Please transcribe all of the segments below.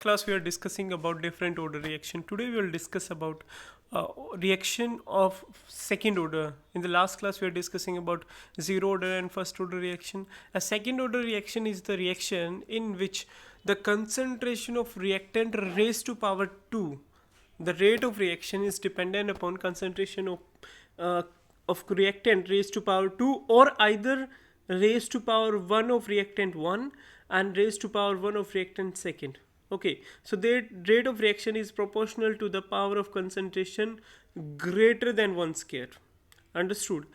class we are discussing about different order reaction. Today we will discuss about reaction of second order. In the last class we are discussing about zero order and first order reaction. A second order reaction is the reaction in which the concentration of reactant raised to power 2, the rate of reaction is dependent upon concentration uh, of reactant raised to power 2, or either raised to power 1 of reactant 1 and raised to power 1 of reactant second. Okay, so the rate of reaction is proportional to the power of concentration greater than 1 square. Understood.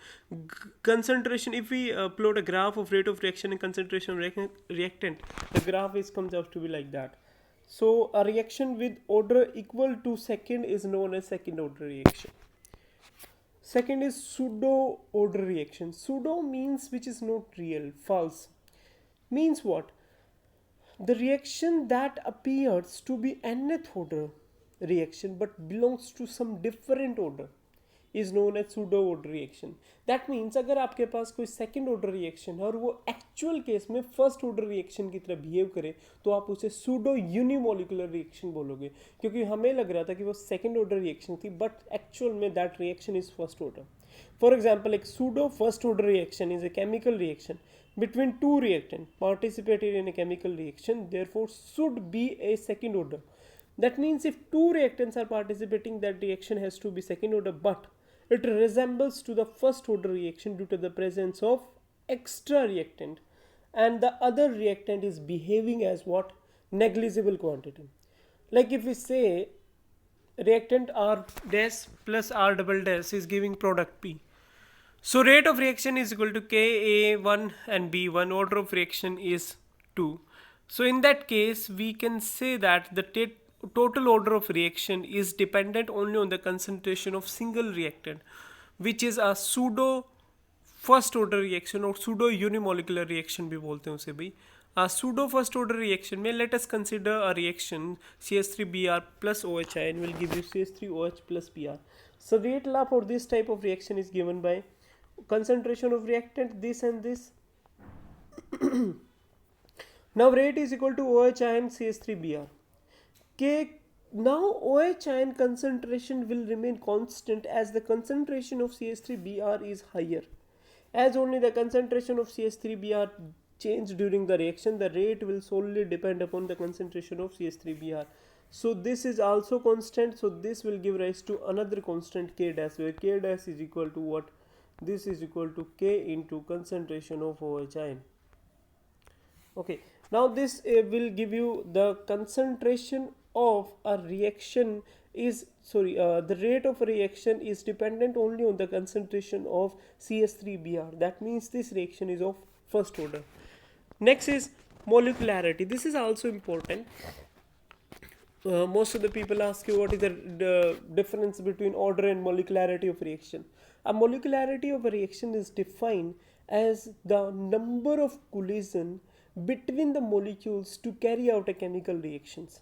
Concentration, if we plot a graph of rate of reaction and concentration of reactant, the graph is comes out to be like that. So a reaction with order equal to second is known as second order reaction. Second is pseudo order reaction. Pseudo means which is not real, false. Means what? The reaction that appears to be nth order reaction but belongs to some different order is known as pseudo order reaction. That means अगर आपके पास कोई second order reaction है और वो actual case में first order reaction की तरह behave करे तो आप उसे सूडो यूनिमोलिकुलर रिएक्शन बोलोगे, क्योंकि हमें लग रहा था कि वो सेकंड ऑर्डर रिएक्शन थी बट एक्चुअल में that reaction is first order. For example, like pseudo first order reaction is a chemical reaction between two reactants participated in a chemical reaction, therefore should be a second order. That means if two reactants are participating, that reaction has to be second order, but it resembles to the first order reaction due to the presence of extra reactant, and the other reactant is behaving as what? Negligible quantity. Like if we say reactant R dash plus R double dash is giving product P. So rate of reaction is equal to Ka1 and B1, order of reaction is 2. So in that case we can say that the total order of reaction is dependent only on the concentration of single reactant, which is a pseudo first order reaction or pseudo unimolecular reaction भी बोलते हैं उसे भाई. A pseudo first order reaction में let us consider a reaction CH3Br plus OHI will give you CH3OH plus Br. So rate law for this type of reaction is given by concentration of reactant this and this. Now rate is equal to OH ion CH3Br. Now OH ion concentration will remain constant as the concentration of CH3Br is higher. As only the concentration of CH3Br change during the reaction, the rate will solely depend upon the concentration of CH3Br. So this is also constant, so this will give rise to another constant K dash, where K dash is equal to what? This is equal to K into concentration of OH ion. Okay, now this will give you the concentration of a reaction is the rate of a reaction is dependent only on the concentration of CH3Br. That means this reaction is of first order. Next is molecularity. This is also important. Most of the people ask you what is the difference between order and molecularity of reaction. A molecularity of a reaction is defined as the number of collision between the molecules to carry out a chemical reactions.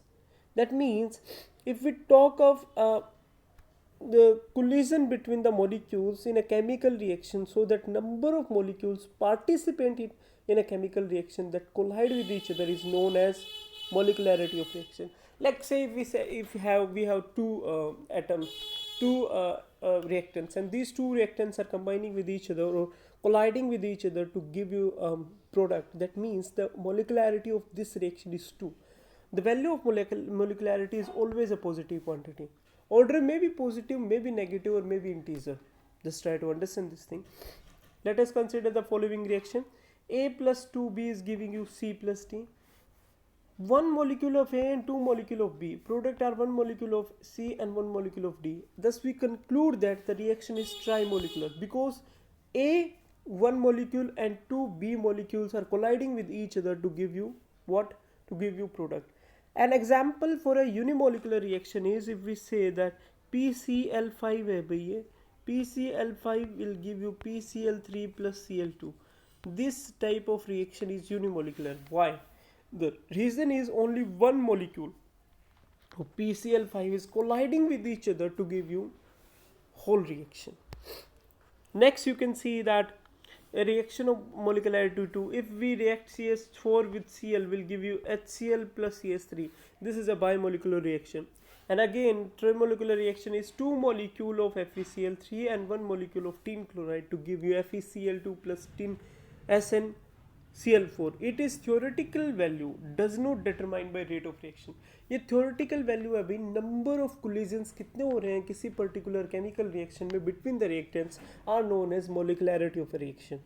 That means if we talk of the collision between the molecules in a chemical reaction, so that number of molecules participate in a chemical reaction that collide with each other is known as molecularity of reaction. Like say we have two atoms, two reactants, and these two reactants are combining with each other or colliding with each other to give you product. That means the molecularity of this reaction is 2. The value of molecularity is always a positive quantity. Order may be positive, may be negative, or may be integer. Just try to understand this thing. Let us consider the following reaction. A plus 2B is giving you C plus D. 1 molecule of A and 2 molecule of B. Product are 1 molecule of C and 1 molecule of D. Thus we conclude that the reaction is trimolecular because A 1 molecule and 2 B molecules are colliding with each other to give you what? To give you product. An example for a unimolecular reaction is if we say that PCl5 है भैया, PCl5 will give you PCl3 plus Cl2. This type of reaction is unimolecular. Why? The reason is only one molecule of PCl5 is colliding with each other to give you whole reaction. Next you can see that a reaction of molecularity 2. If we react CH4 with Cl, will give you HCl plus CH3. This is a bimolecular reaction. And again, trimolecular reaction is 2 molecule of FeCl3 and 1 molecule of tin chloride to give you FeCl2 plus tin SnCl4. It is theoretical value, does not determine by rate of reaction. ये theoretical value अभी number of collisions कितने हो रहे हैं किसी particular chemical reaction में between the reactants are known as molecularity of a reaction.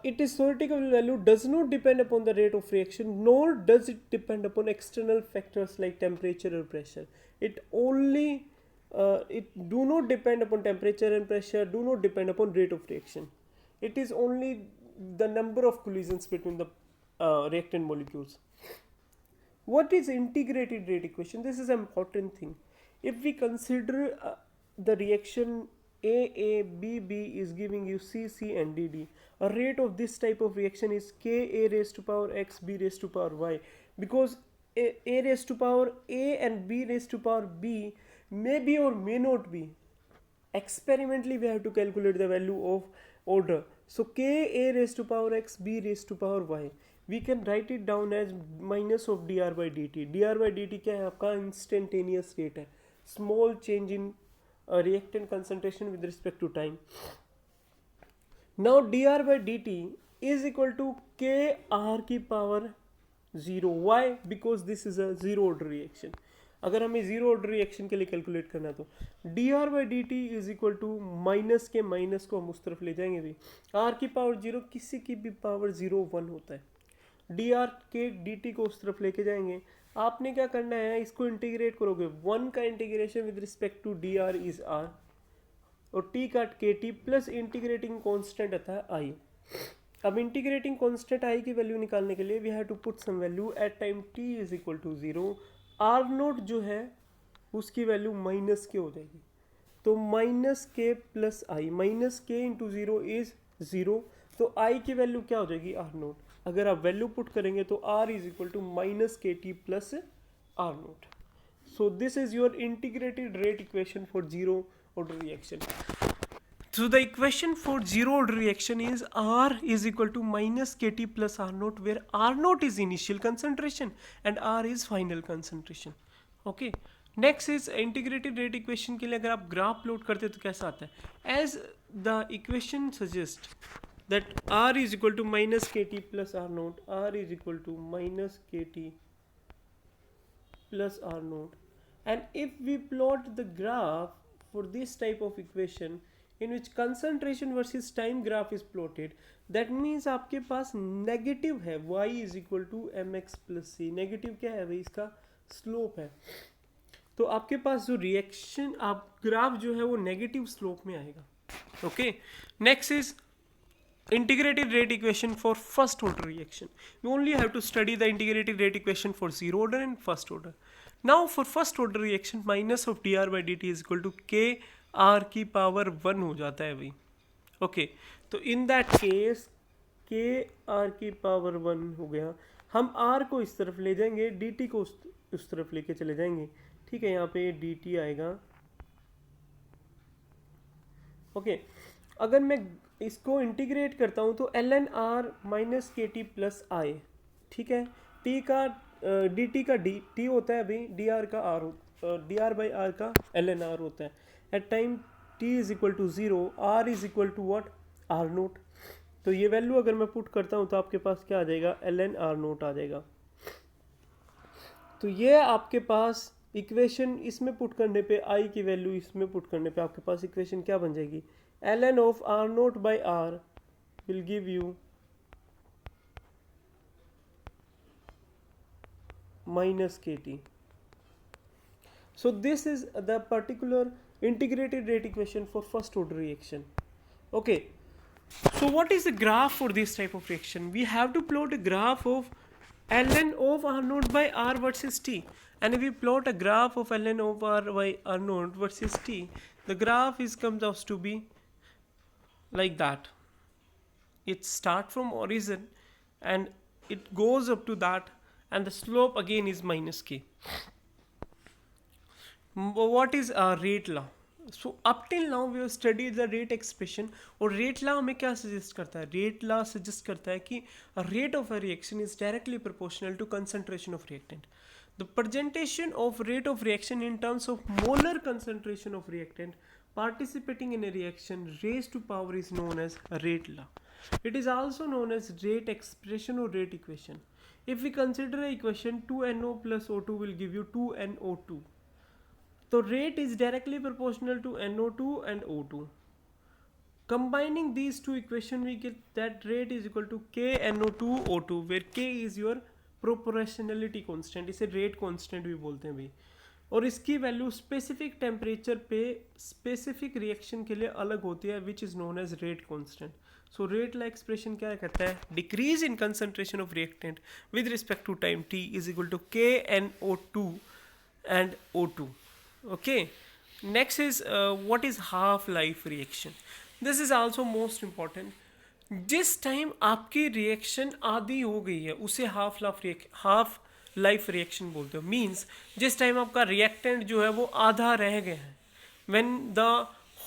It is theoretical value does not depend upon the rate of reaction, nor does it depend upon external factors like temperature or pressure. It only it do not depend upon temperature and pressure, do not depend upon rate of reaction. It is only the number of collisions between the reactant molecules. What is integrated rate equation? This is an important thing. If we consider the reaction A, B, B is giving you C, C and D, D. A rate of this type of reaction is K A raised to power X, B raised to power Y. Because A raised to power A and B raised to power B may be or may not be. Experimentally we have to calculate the value of order. So K A raised to power X, B raised to power Y. We can write it down as minus of dr by dt. dr by dt क्या है आपका instantaneous rate है, small change in reactant concentration with respect to time. Now dr by dt is equal to k r की power 0. Why? Because this is a zero order reaction. अगर हमें zero order reaction के लिए calculate करना तो d r by d t is equal to minus k minus को हम उस तरफ ले जाएंगे भी, आर की पावर 0 किसी की भी पावर 0 1 होता है, डी आर के डी टी को उस तरफ लेके जाएंगे. आपने क्या करना है, इसको इंटीग्रेट करोगे, 1 का integration with respect to d r is r और टी का k t plus integrating constant आता है आई. अब इंटीग्रेटिंग कॉन्स्टेंट आई की वैल्यू निकालने के लिए we have to put some value at time t is equal to 0. R naught जो है उसकी वैल्यू माइनस के हो जाएगी, तो माइनस के प्लस आई, माइनस के इंटू 0 इज 0, तो आई की वैल्यू क्या हो जाएगी आर नोट. अगर आप वैल्यू पुट करेंगे तो R is equal to minus k t plus R naught. So this is your integrated rate equation for zero order reaction. So the equation for zero order reaction is R is equal to minus Kt plus R naught, where R naught is initial concentration and R is final concentration. Okay. Next is integrated rate equation के लिए अगर आप graph plot करते तो कैसा आता है, as the equation suggests that R is equal to minus Kt plus R naught, R is equal to minus Kt plus R naught, and if we plot the graph for this type of equation in which concentration versus time graph is plotted, that means आपके पास negative है y is equal to mx plus c. Negative क्या है भाई, इसका slope है, तो आपके पास जो रिएक्शन आप ग्राफ जो है वो नेगेटिव स्लोप में आएगा. Okay. Next is integrated rate equation for first order reaction. We only have to study the integrated rate equation for zero order and first order. Now for first order reaction, minus of dr by dt is equal to k r की power 1 हो जाता है भाई. Okay. तो in that case के are की power 1 हो गया, हम r को इस तरफ ले जाएंगे, dt को उस तरफ लेके चले जाएंगे. ठीक है, यहाँ पे dt आएगा. ओके. अगर मैं इसको इंटीग्रेट करता हूँ तो l n r minus k t plus I. ठीक है, टी का डी टी का डी टी होता है अभी, डी आर का r d r by r का एल एन आर होता है. At time t is equal to 0, r is equal to what, r naught. तो ये वैल्यू अगर मैं पुट करता हूँ तो आपके पास क्या आ जाएगा, एल एन आर नोट आ जाएगा. तो ये आपके पास इक्वेशन इसमें पुट करने पे, आई की वैल्यू इसमें पुट करने पे आपके पास इक्वेशन क्या बन जाएगी, ln of r naught by r will give you minus kt. So this is the particular integrated rate equation for first order reaction. Okay, so what is the graph for this type of reaction? We have to plot a graph of ln of r naught by r versus t, and if we plot a graph of ln of r by r naught versus t, the graph comes out to be like that. It starts from origin and it goes up to that, and the slope again is minus k. What is our rate law? So up till now we have studied the rate expression. और rate law हमें क्या suggest करता है? Rate law suggest करता है कि rate of a reaction is directly proportional to concentration of reactant. The presentation of rate of reaction in terms of molar concentration of reactant participating in a reaction raised to power is known as rate law. It is also known as rate expression or rate equation. If we consider a equation 2NO plus O2 will give you 2NO2. So rate is directly proportional to NO2 and O2. Combining these two equations we get that rate is equal to KNO2O2 where K is your proportionality constant, इसे rate constant भी बोलते हैं भाई. और इसकी value specific temperature पे specific reaction के लिए अलग होती है which is known as rate constant. So rate law expression क्या कहता है? Decrease in concentration of reactant with respect to time t is equal to KNO2 and O2. Okay, next is what is half life reaction. This is also most important. जिस time आपकी reaction आधी हो गई है उसे half life reaction बोलते हो. Means जिस टाइम आपका रिएक्टेंट जो है वो आधा रह गया है. When the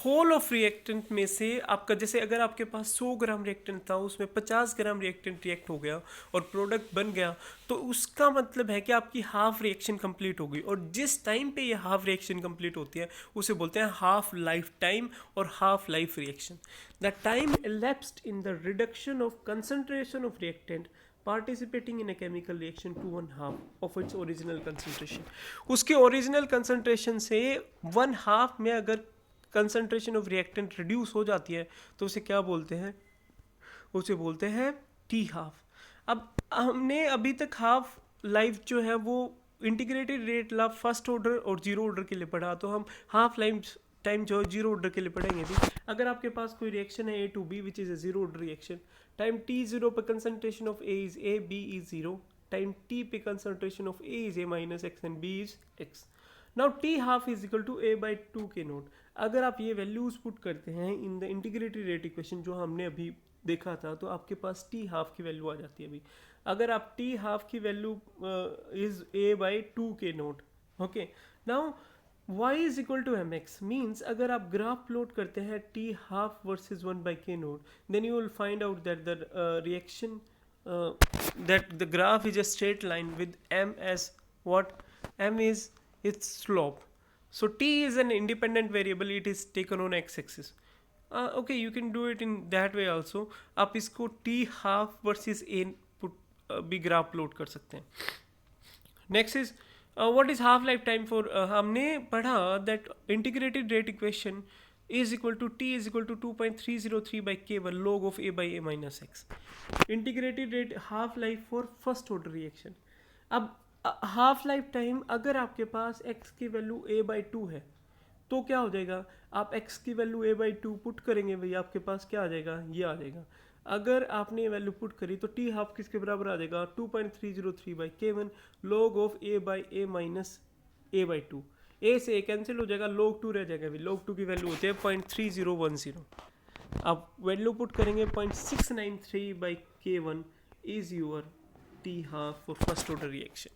whole of reactant में से आपका, जैसे अगर आपके पास 100 ग्राम रिएक्टेंट था उसमें 50 ग्राम रिएक्टेंट रिएक्ट हो गया और प्रोडक्ट बन गया, तो उसका मतलब है कि आपकी हाफ रिएक्शन कंप्लीट हो गई. और जिस टाइम पे ये हाफ रिएक्शन कंप्लीट होती है उसे बोलते हैं हाफ लाइफ टाइम और half life reaction. The time elapsed in the reduction of concentration of reactant participating in a chemical reaction to 1/2 of its original concentration. उसके ओरिजिनल कंसंट्रेशन से 1/2 में अगर कंसंट्रेशन ऑफ रिएक्टेंट रिड्यूस हो जाती है तो उसे क्या बोलते हैं? उसे बोलते हैं टी हाफ. अब हमने अभी तक हाफ लाइफ जो है वो इंटीग्रेटेड रेट ला फर्स्ट ऑर्डर और जीरो ऑर्डर के लिए पढ़ा, तो हम हाफ लाइफ टाइम जो है जीरो ऑर्डर के लिए पढ़ेंगे भी. अगर आपके पास कोई रिएक्शन है A to B which is a zero order reaction, time t zero पे concentration of A is A, B is zero, time t पे concentration of A is A minus x and B is x. Now t half is equal to A/2 के note. अगर आप ये values put करते हैं in the integrated rate equation जो हमने अभी देखा था, तो आपके पास टी हाफ की वैल्यू आ जाती है अभी. अगर आप टी हाफ की वैल्यू इज A/2 के note. Okay, now y is equal to mx means अगर आप ग्राफ प्लॉट करते हैं T half versus 1/k note, then you will find out that the reaction that the graph is a straight line with m as what? M is its slope. So t is an independent variable, it is taken on x-axis. Okay, you can do it in that way also. आप इसको t half versus a put भी graph plot कर सकते हैं. Next is what is half life time for हमने पढ़ा that integrated rate equation is equal to t is equal to 2.303 by k1 log of a by a minus x. Integrated rate half life for first order reaction. अब half life time अगर आपके पास x की value A/2 है तो क्या हो जाएगा? आप x की वैल्यू A/2 पुट करेंगे भाई, आपके पास क्या आ जाएगा? ये आ जाएगा. अगर आपने ये वैल्यू पुट करी तो टी हाफ किसके बराबर आ जाएगा? 2.303 by k1 log of a by a minus A/2. a से a कैंसिल हो जाएगा, log 2 रह जाएगा. भी log 2 की वैल्यू होती है 0.3010. आप वैल्यू पुट करेंगे 0.693 by k1 is your T half for first order reaction.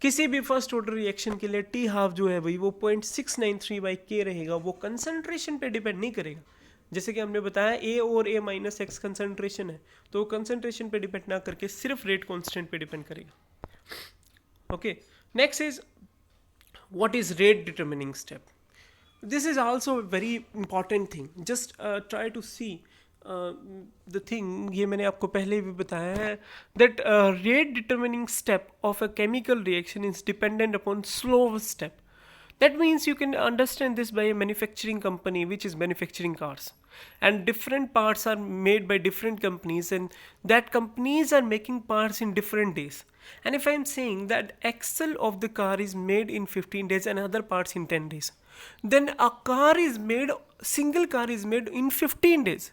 किसी भी फर्स्ट ऑर्डर रिएक्शन के लिए टी हाफ जो है भाई वो 0.693 बाई के रहेगा. वो कंसंट्रेशन पे डिपेंड नहीं करेगा. जैसे कि हमने बताया ए और ए माइनस एक्स कंसंट्रेशन है, तो कंसंट्रेशन पे डिपेंड ना करके सिर्फ रेट कांस्टेंट पे डिपेंड करेगा. Okay, next is what is rate determining step. This is also very important thing. Just try to see the thing. ये मैंने आपको पहले भी बताया है that rate determining step of a chemical reaction is dependent upon slow step. That means you can understand this by a manufacturing company which is manufacturing cars, and different parts are made by different companies, and that companies are making parts in different days. And if I am saying that axle of the car is made in 15 days and other parts in 10 days, then a single car is made in 15 days,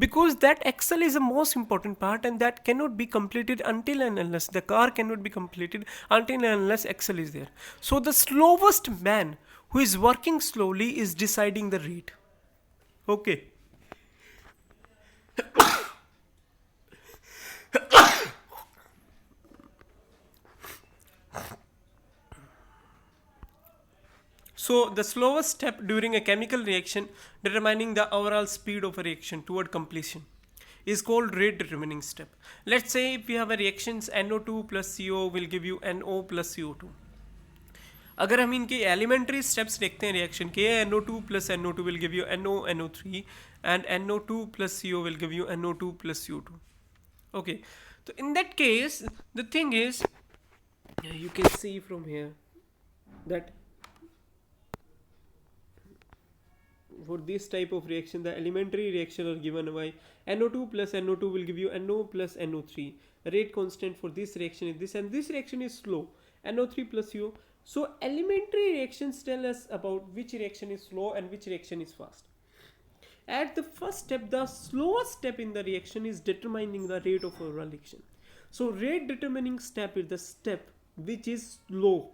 because that axle is the most important part and that cannot be completed until and unless the car cannot be completed until and unless axle is there. So the slowest man who is working slowly is deciding the rate. Okay. So the slowest step during a chemical reaction determining the overall speed of a reaction toward completion is called rate determining step. Let's say if we have a reactions NO2 plus CO will give you NO plus CO2. अगर हम इनके elementary steps देखते हैं reaction के, NO2 plus NO2 will give you NO3 and NO2 plus CO will give you NO2 plus CO2. Okay, so in that case the thing is, you can see from here that for this type of reaction the elementary reaction are given by NO2 plus NO2 will give you NO plus NO3. Rate constant for this reaction is this, and this reaction is slow, NO3 plus CO. So elementary reactions tell us about which reaction is slow and which reaction is fast. At the first step, the slowest step in the reaction is determining the rate of overall reaction. So rate determining step is the step which is slow,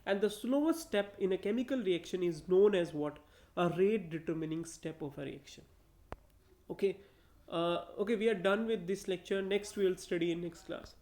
and the slowest step in a chemical reaction is known as what? A rate determining step of a reaction. Okay, okay, we are done with this lecture. Next we will study in next class.